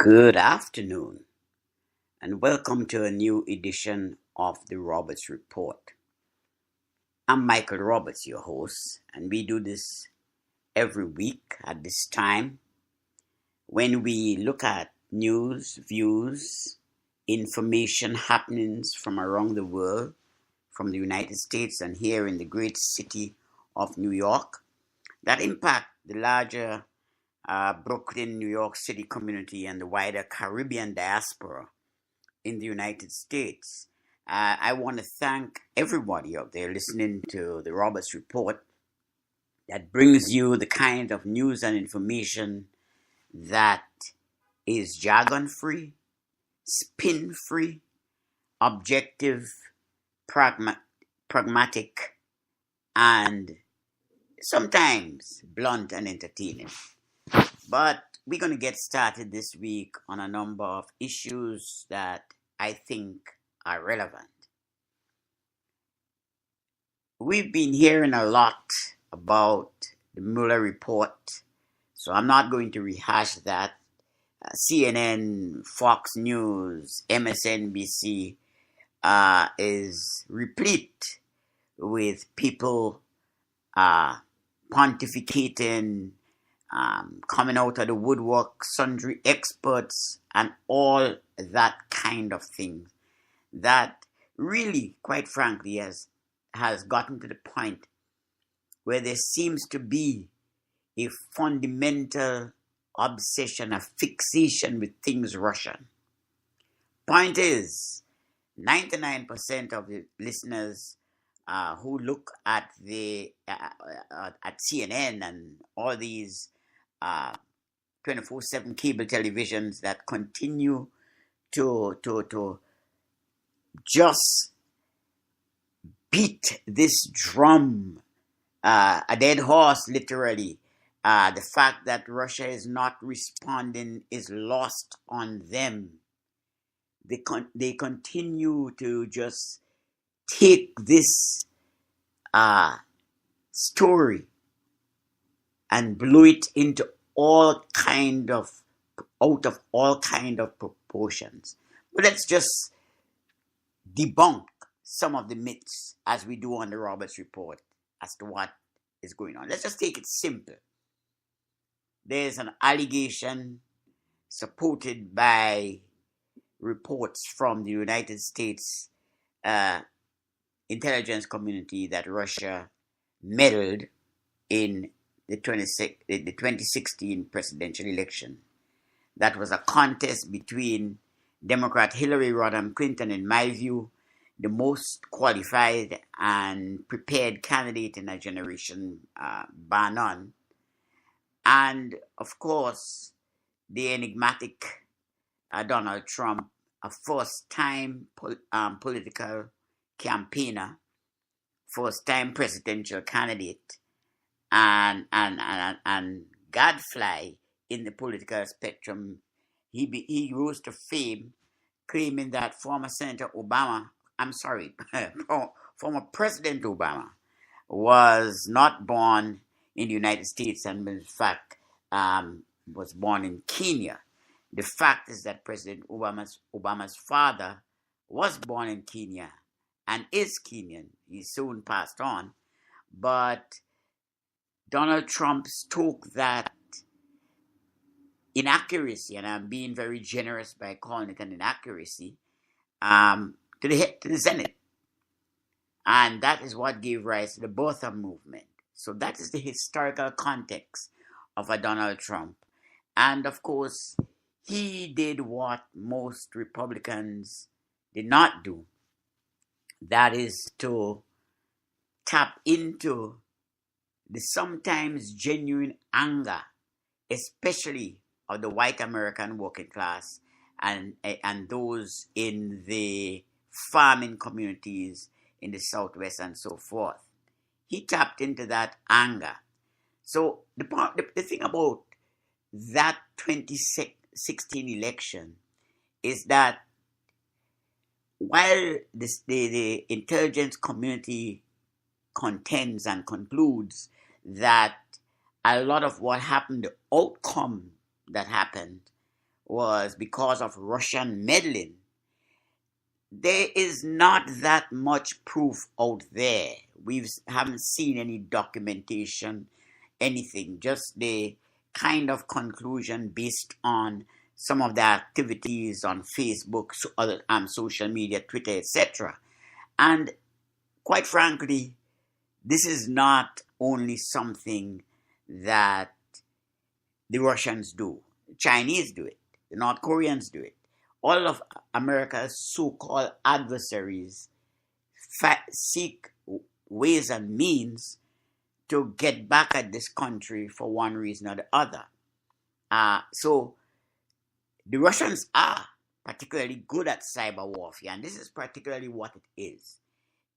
Good afternoon, and welcome to a new edition of the Roberts Report. I'm Michael Roberts, your host, and we do this every week at this time when we look at news, views, information, happenings from around the world, from the United States and here in the great city of New York that impact the larger Brooklyn, New York City community and the wider Caribbean diaspora in the United States. I want to thank everybody out there listening to the Roberts Report that brings you the kind of news and information that is jargon-free, spin-free, objective, pragmatic, and sometimes blunt and entertaining. But we're going to get started this week on a number of issues that I think are relevant. We've been hearing a lot about the Mueller report, so I'm not going to rehash that. CNN, Fox News, MSNBC is replete with people pontificating, coming out of the woodwork, sundry experts, and all that kind of thing that really, quite frankly, has gotten to the point where there seems to be a fundamental obsession, a fixation with things Russian. Point is, 99% of the listeners who look at at CNN and all these 24/7 cable televisions that continue to just beat this drum, a dead horse, literally. The fact that Russia is not responding is lost on them. They continue to just take this story and blow it into out of all kind of proportions. But let's just debunk some of the myths as we do on the Roberts Report as to what is going on. Let's just take it simple. There's an allegation supported by reports from the United States intelligence community that Russia meddled in the 2016 presidential election. That was a contest between Democrat Hillary Rodham Clinton, in my view, the most qualified and prepared candidate in a generation, bar none, and of course the enigmatic Donald Trump, a first-time political campaigner, first-time presidential candidate, and gadfly in the political spectrum. He rose to fame, claiming that former President Obama was not born in the United States and in fact was born in Kenya. The fact is that President Obama's father was born in Kenya and is Kenyan. He soon passed on, but Donald Trump took that inaccuracy, and I'm being very generous by calling it an inaccuracy, to the Senate. And that is what gave rise to the birther movement. So that is the historical context of a Donald Trump. And of course, he did what most Republicans did not do. That is to tap into the sometimes genuine anger, especially of the white American working class and those in the farming communities in the Southwest and so forth. He tapped into that anger. So the thing about that 2016 election is that while the intelligence community contends and concludes that a lot of what happened, the outcome that happened, was because of Russian meddling, there is not that much proof out there. We haven't seen any documentation, anything, just the kind of conclusion based on some of the activities on Facebook, other social media, Twitter, etc. And quite frankly, this is not only something that the Russians do. The Chinese do it. The North Koreans do it. All of America's so-called adversaries seek ways and means to get back at this country for one reason or the other. So the Russians are particularly good at cyber warfare, and this is particularly what it is.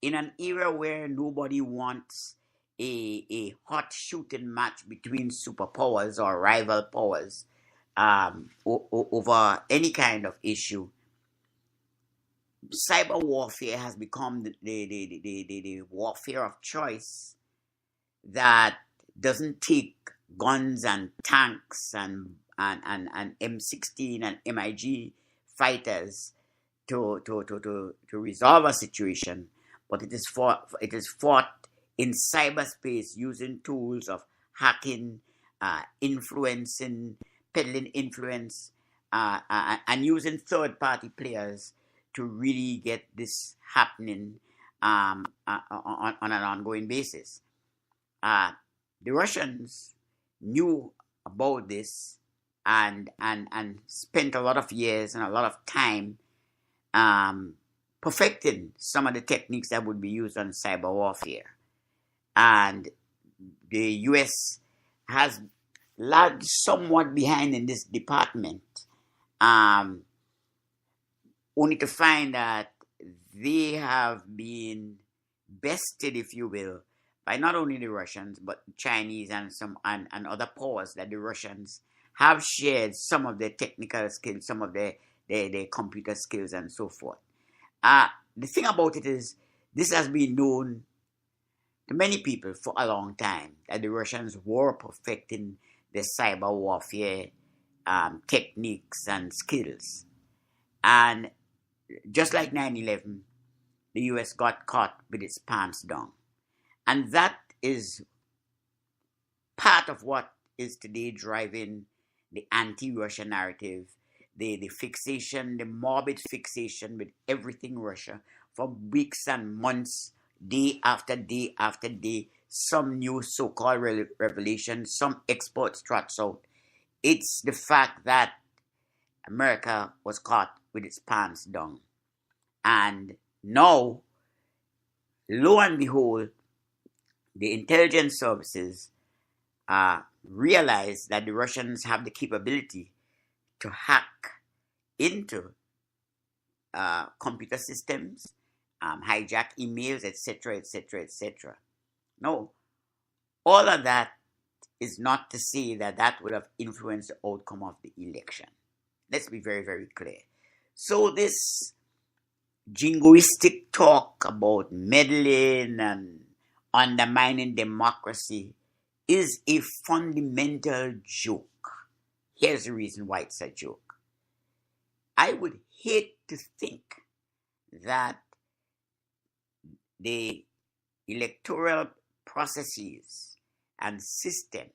In an era where nobody wants a hot shooting match between superpowers or rival powers over any kind of issue, cyber warfare has become the warfare of choice that doesn't take guns and tanks and M16 and MiG fighters to resolve a situation, but it is fought in cyberspace using tools of hacking, influencing, peddling influence, and using third-party players to really get this happening on an ongoing basis. The Russians knew about this and spent a lot of years and a lot of time perfecting some of the techniques that would be used on cyber warfare. And the US has lagged somewhat behind in this department, only to find that they have been bested, if you will, by not only the Russians but Chinese and other powers, that the Russians have shared some of their technical skills, some of their computer skills, and so forth. The thing about it is, this has been known to many people for a long time, that the Russians were perfecting their cyber warfare techniques and skills. And just like 9/11, the US got caught with its pants down. And that is part of what is today driving the anti-Russia narrative, the fixation, the morbid fixation with everything Russia for weeks and months, day after day after day, some new so-called revelation, some experts trots out. It's the fact that America was caught with its pants down. And now, lo and behold, the intelligence services realize that the Russians have the capability to hack into computer systems, hijack emails, etc., etc., etc. No, all of that is not to say that that would have influenced the outcome of the election. Let's be very, very clear. So this jingoistic talk about meddling and undermining democracy is a fundamental joke. Here's the reason why it's a joke. I would hate to think that the electoral processes and system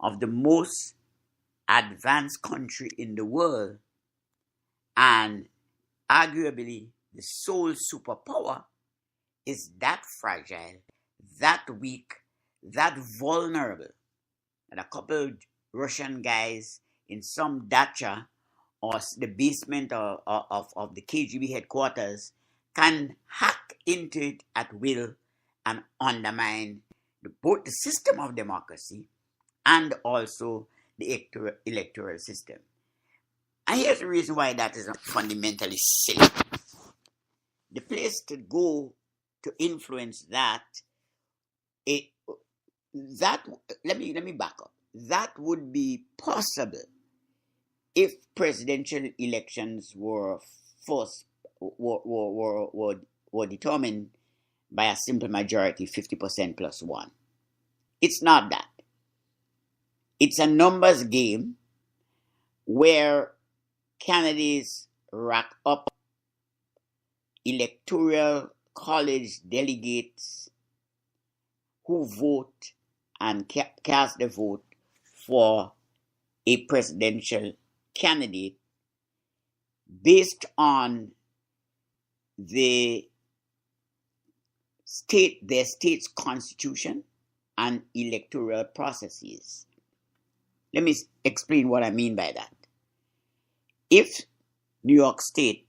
of the most advanced country in the world, and arguably the sole superpower, is that fragile, that weak, that vulnerable, that a couple Russian guys in some dacha or the basement of the KGB headquarters can hack into it at will and undermine both the system of democracy and also the electoral system. And here's the reason why that is fundamentally silly. The place to go to influence that, let me back up. That would be possible if presidential elections were determined by a simple majority, 50% plus one. It's not that. It's a numbers game where candidates rack up electoral college delegates who vote and cast the vote for a presidential candidate based on their state's constitution and electoral processes. Let me explain what I mean by that. If New York State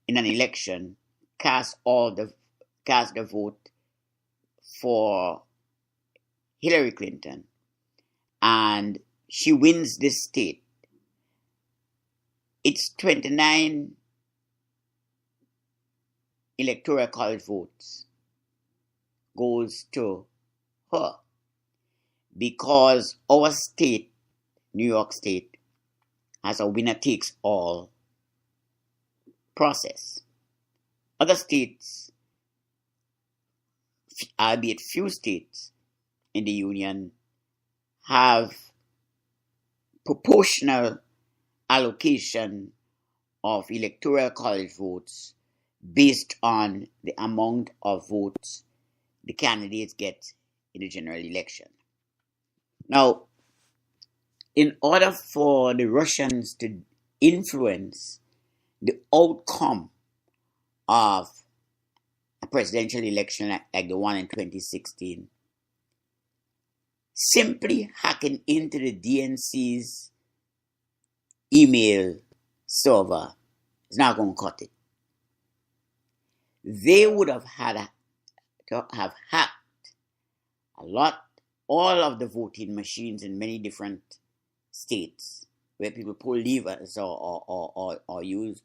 in an election cast the vote for Hillary Clinton and she wins this state, it's 29 electoral college votes goes to her because our state, New York State, has a winner takes all process. Other states, albeit few states in the union, have proportional allocation of electoral college votes based on the amount of votes the candidates get in the general election. Now, in order for the Russians to influence the outcome of a presidential election like the one in 2016, simply hacking into the DNC's email server is not going to cut it. They would have had to have hacked all of the voting machines in many different states where people pull levers or use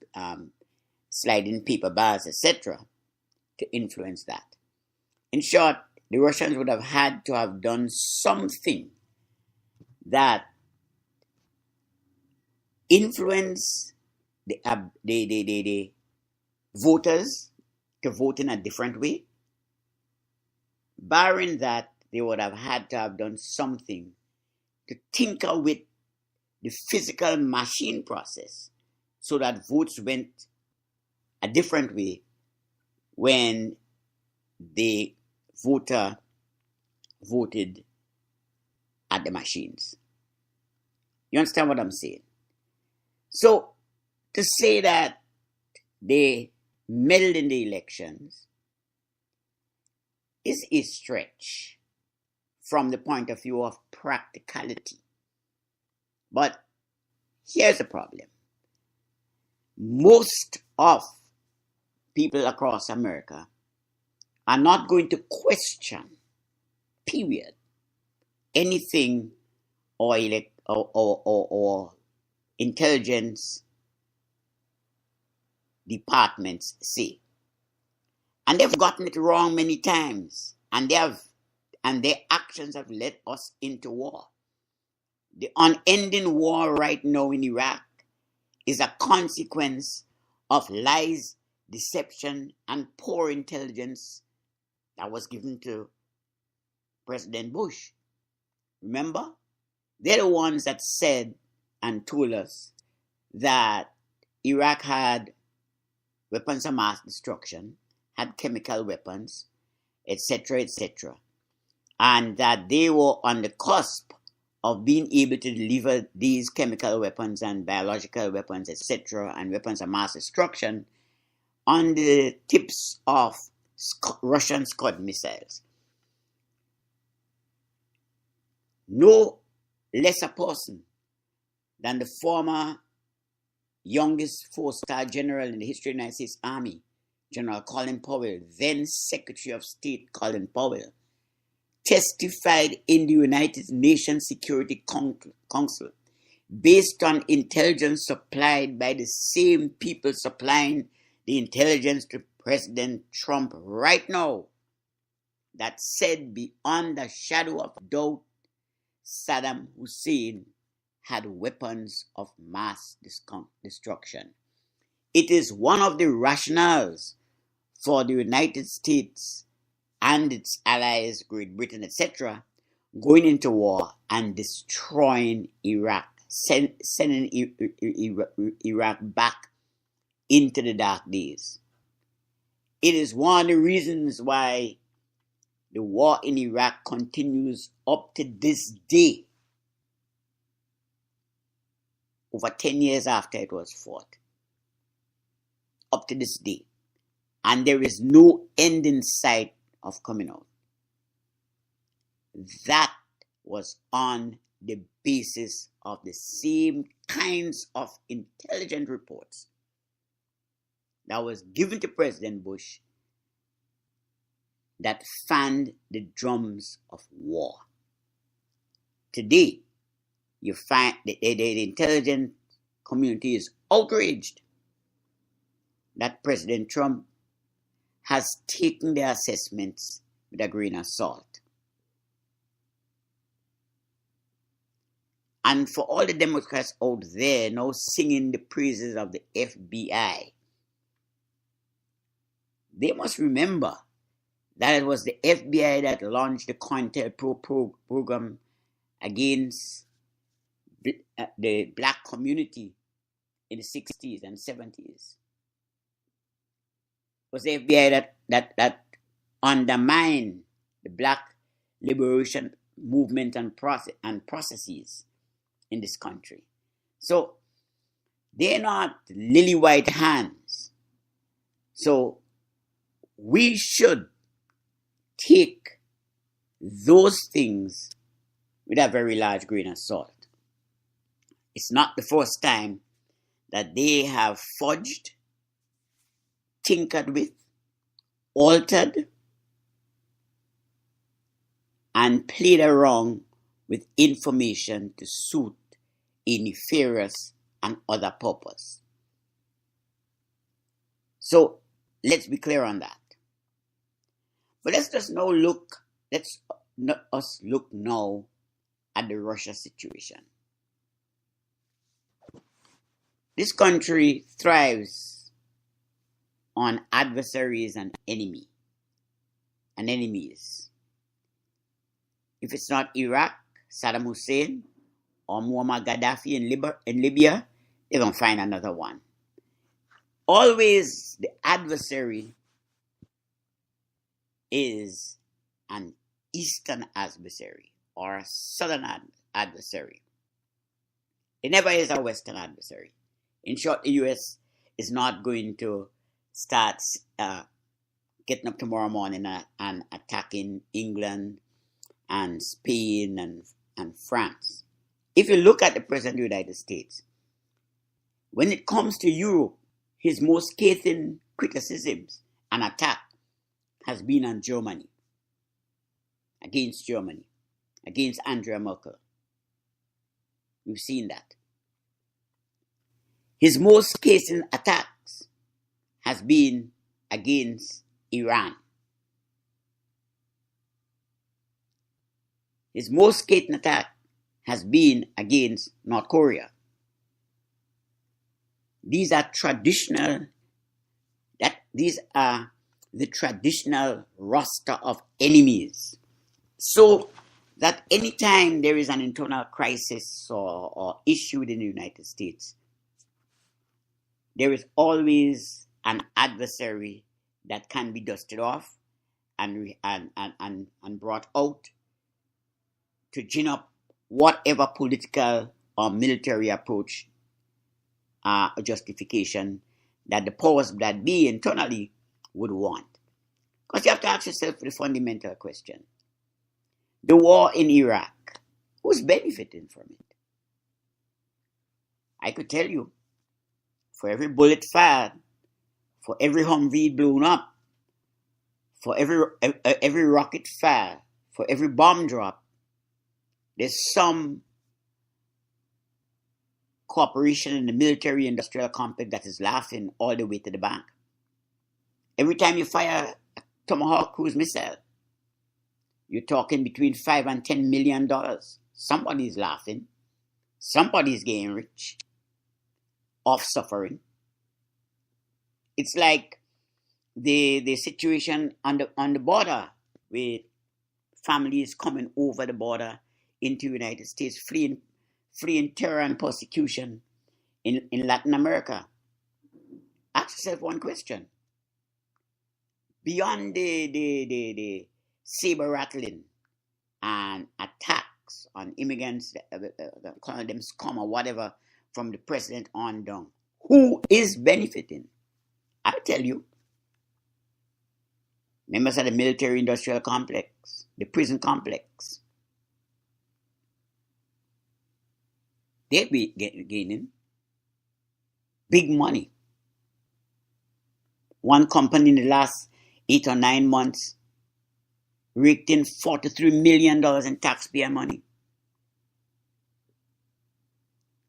sliding paper bars, etc., to influence that. In short, the Russians would have had to have done something that influenced the voters to vote in a different way. Barring that, they would have had to have done something to tinker with the physical machine process so that votes went a different way when the voter voted at the machines. You understand what I'm saying? So, to say that they meddled in the elections is a stretch from the point of view of practicality. But here's the problem. Most of people across America are not going to question, period, anything or intelligence departments say. And they've gotten it wrong many times, and their actions have led us into war. The unending war right now in Iraq is a consequence of lies, deception, and poor intelligence that was given to President Bush. Remember? They're the ones that said and told us that Iraq had weapons of mass destruction, had chemical weapons, etc., etc., and that they were on the cusp of being able to deliver these chemical weapons and biological weapons, etc., and weapons of mass destruction on the tips of Russian Scud missiles. No lesser person than the former youngest four-star general in the history of the United States Army, General Colin Powell, then Secretary of State Colin Powell, testified in the United Nations Security Council based on intelligence supplied by the same people supplying the intelligence to President Trump right now, that said beyond a shadow of doubt Saddam Hussein had weapons of mass destruction. It is one of the rationales for the United States and its allies, Great Britain, etc., going into war and destroying Iraq sending Iraq back into the dark days. It is one of the reasons why the war in Iraq continues up to this day, over 10 years after it was fought, up to this day. And there is no end in sight of coming out. That was on the basis of the same kinds of intelligence reports that was given to President Bush that fanned the drums of war. Today, you find the intelligence community is outraged that President Trump has taken their assessments with a grain of salt. And for all the Democrats out there now singing the praises of the FBI, they must remember that it was the FBI that launched the COINTELPRO program against the black community in the 60s and 70s. It was the FBI that undermined the black liberation movement and processes in this country. So they're not lily white hands. So we should take those things with a very large grain of salt. It's not the first time that they have fudged, tinkered with, altered, and played around with information to suit a nefarious and other purpose. So let's be clear on that. But let's look now at the Russia situation. This country thrives on adversaries and enemies. If it's not Iraq, Saddam Hussein, or Muammar Gaddafi in Libya, they're going to find another one. Always the adversary is an Eastern adversary or a Southern adversary. It never is a Western adversary. In short, the US is not going to start getting up tomorrow morning and attacking England and Spain and France. If you look at the President of the United States, when it comes to Europe, his most scathing criticisms and attack has been on Germany, against Angela Merkel. We've seen that. His most scathing attacks has been against Iran. His most scathing attack has been against North Korea. These are the traditional roster of enemies. So that anytime there is an internal crisis or issue in the United States, there is always an adversary that can be dusted off and brought out to gin up whatever political or military approach or justification that the powers that be internally would want. Because you have to ask yourself the fundamental question. The war in Iraq, who's benefiting from it? I could tell you, for every bullet fired, for every Humvee blown up, for every rocket fire, for every bomb drop, there's some corporation in the military-industrial complex that is laughing all the way to the bank. Every time you fire a Tomahawk cruise missile, you're talking between $5 and $10 million. Somebody's laughing. Somebody's getting rich off suffering. It's like the situation on the border with families coming over the border into the United States, fleeing fleeing terror and persecution in Latin America. Ask yourself one question. Beyond the saber rattling and attacks on immigrants, calling them scum or whatever, from the president on down, who is benefiting? I'll tell you. Members of the military industrial complex, the prison complex. They'll be gaining big money. One company in the last 8 or 9 months raked in $43 million in taxpayer money.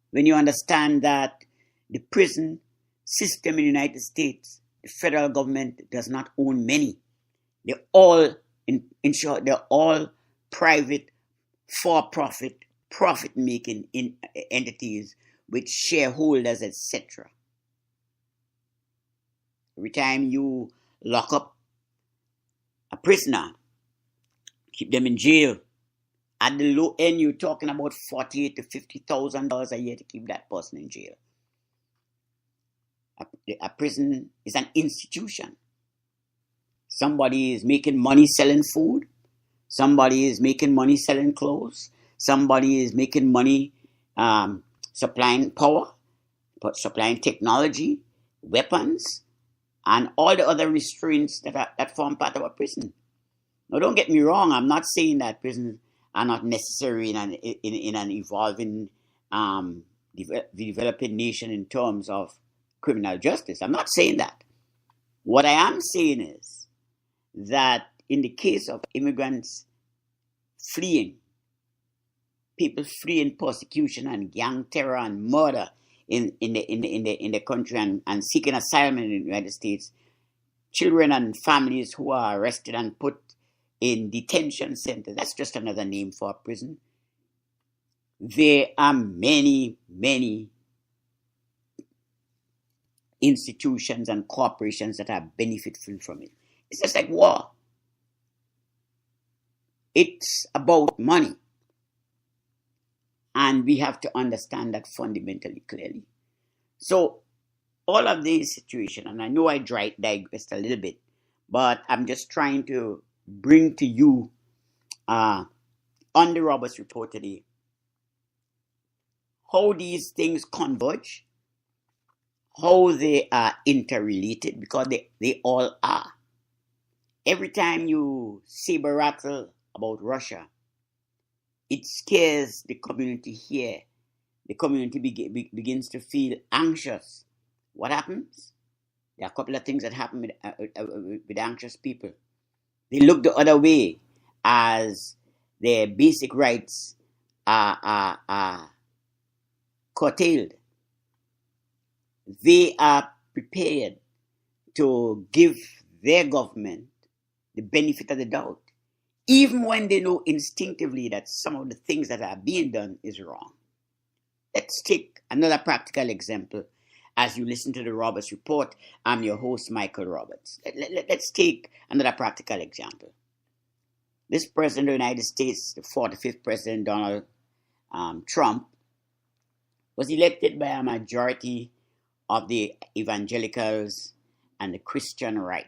When you understand that the prison system in the United States, the federal government does not own many. They're all, in short, they're all private, for-profit, profit-making entities with shareholders, etc. Every time you lock up a prisoner, keep them in jail, at the low end, you're talking about $48,000 to $50,000 a year to keep that person in jail. A prison is an institution. Somebody is making money selling food. Somebody is making money selling clothes. Somebody is making money supplying power, supplying technology, weapons, and all the other restraints that form part of a prison. Now, don't get me wrong. I'm not saying that prisons are not necessary in an evolving, developing nation in terms of criminal justice. I'm not saying that. What I am saying is that in the case of immigrants fleeing, people fleeing persecution and gang terror and murder in the country and seeking asylum in the United States, children and families who are arrested and put in detention centers, that's just another name for a prison. There are many, many institutions and corporations that are benefiting from it. It's just like war. It's about money. And we have to understand that fundamentally clearly. So, all of these situations, and I know I digressed a little bit, but I'm just trying to bring to you on the Roberts Report today how these things converge, how they are interrelated, because they all are. Every time you saber rattle about Russia, it scares the community here. The community begins to feel anxious. What happens? There are a couple of things that happen with anxious people. They look the other way as their basic rights are curtailed. They are prepared to give their government the benefit of the doubt, even when they know instinctively that some of the things that are being done is wrong. Let's take another practical example. As you listen to the Roberts Report, I'm your host, Michael Roberts. Let's take another practical example. This president of the United States, the 45th president, Donald Trump, was elected by a majority of the evangelicals and the Christian right.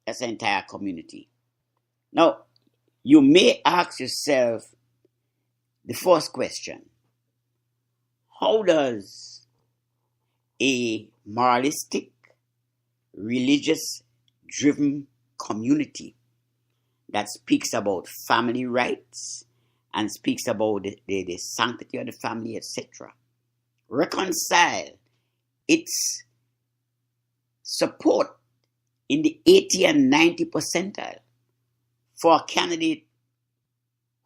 That's the entire community. Now, you may ask yourself the first question: how does a moralistic, religious-driven community that speaks about family rights and speaks about the sanctity of the family, etc., reconcile its support in the 80 and 90 percentile for a candidate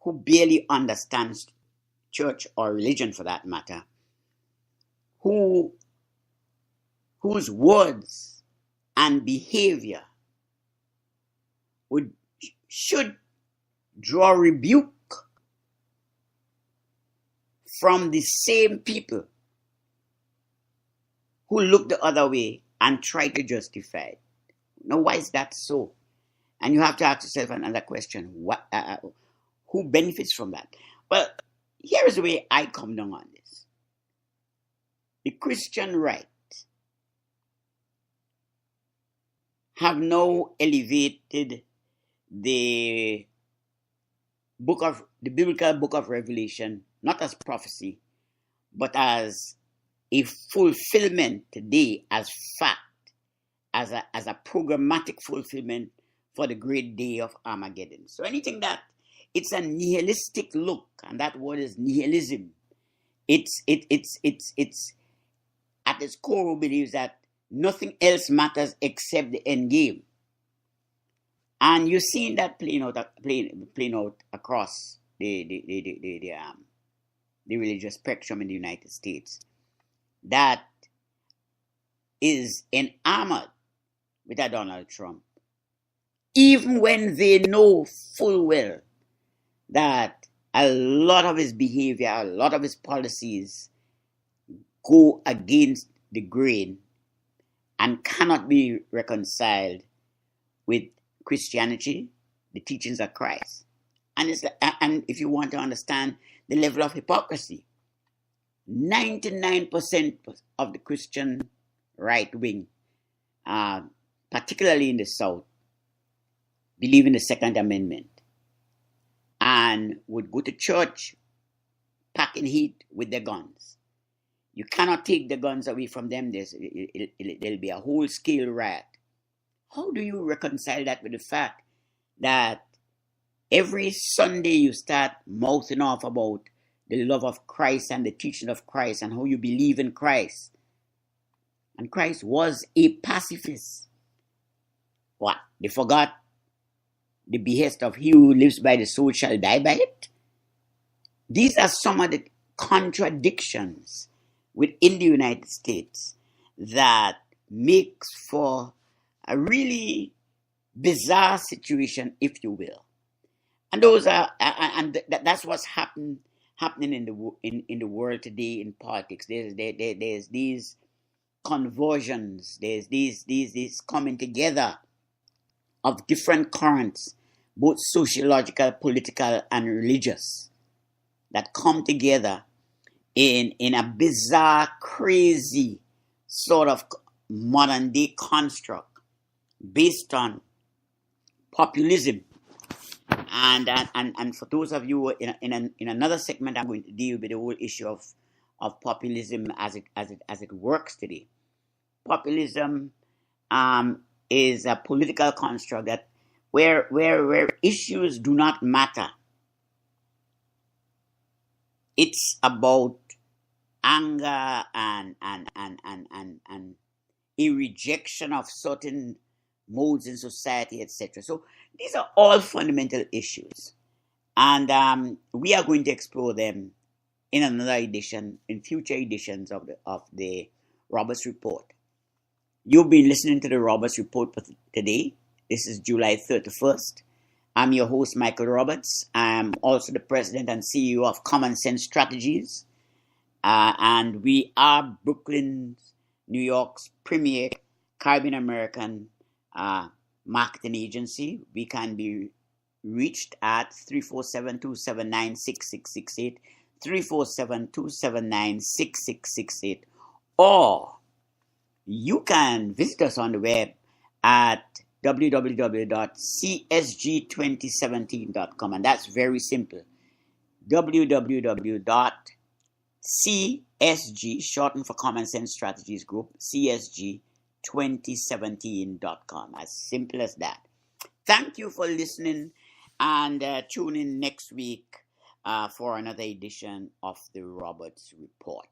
who barely understands church or religion, for that matter, whose words and behavior should draw rebuke from the same people who look the other way and try to justify it? Now, why is that so? And you have to ask yourself another question: who benefits from that? Well, Here is the way I come down on this. The Christian right have now elevated the biblical book of Revelation, not as prophecy, but as a fulfillment today, as fact, as a programmatic fulfillment for the great day of Armageddon. So anything that it's a nihilistic look, and that word is nihilism. It's at its core who believes that nothing else matters except the end game. And you're seeing that playing out across the religious spectrum in the United States. That is enamored with a Donald Trump, even when they know full well that a lot of his behavior, a lot of his policies go against the grain and cannot be reconciled with Christianity, the teachings of Christ. And if you want to understand the level of hypocrisy, 99% of the Christian right wing, particularly in the South, believe in the Second Amendment and would go to church packing heat with their guns. You cannot take the guns away from them. There'll be a whole-scale riot. How do you reconcile that with the fact that every Sunday you start mouthing off about the love of Christ and the teaching of Christ and how you believe in Christ? And Christ was a pacifist. What? They forgot the behest of he who lives by the sword shall die by it? These are some of the contradictions within the United States that makes for a really bizarre situation, if you will. And that's what's happening in the world today in politics. There's these conversions. There's these coming together of different currents, both sociological, political, and religious, that come together in a bizarre, crazy sort of modern day construct based on populism. And for those of you in another segment, I'm going to deal with the whole issue of populism as it works today. Populism is a political construct that where issues do not matter. It's about anger and a rejection of certain modes in society, etc. So these are all fundamental issues, and we are going to explore them in another edition, in future editions of the Roberts Report. You've been listening to the Roberts Report for today. This is July 31st. I'm your host, Michael Roberts. I'm also the president and CEO of Common Sense Strategies, and we are Brooklyn, New York's premier Caribbean American marketing agency. We can be reached at 347-279-6668, 347-279-6668, or you can visit us on the web at www.csg2017.com, and that's very simple. www.csg, shortened for Common Sense Strategies Group, csg2017.com. As simple as that. Thank you for listening, and tune in next week for another edition of the Roberts Report.